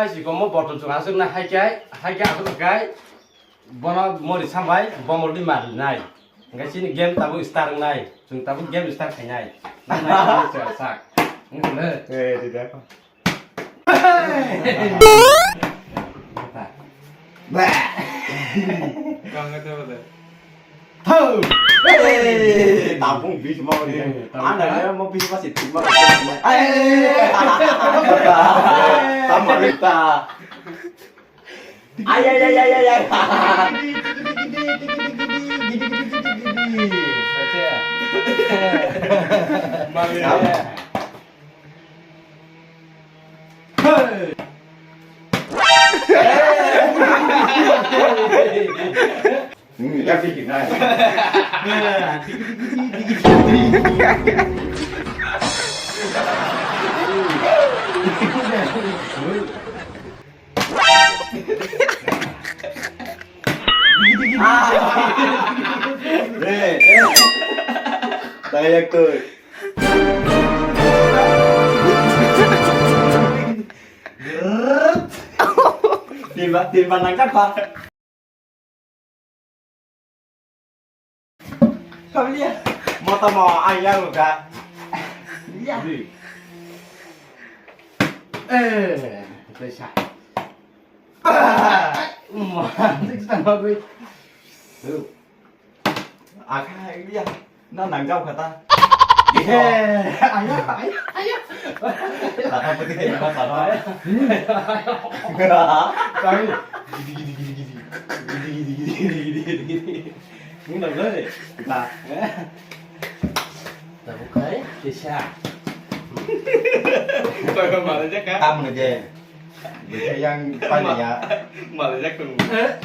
chỉ có một bọt trùng áo xương này hai cái áo xương cái bọn nó mua đi xăm váy bọn một đi mặt này cái xin game ta vui start này chúng ta vui game start thế này năm nay ta sẽ sạc thì đấy Con cái thôi thơ tao cũng biết mà đi anh này mau biết mà xịt mà tao mà biết ta ai em đi kiểu này đây cười tìm vào nắng cắt khoa không liệt mò tò mò ai ra một cái gì đây sạc mà thích sao mà đi à cái liệt nó nắng trong cả ta ai là không có cái mà sợ nói cái những lần đấy là tao cũng thấy thì sao Tôi không mở ra chắc cá. tâm là gì để cho dân quay lại nhà Mở ra chắc cùng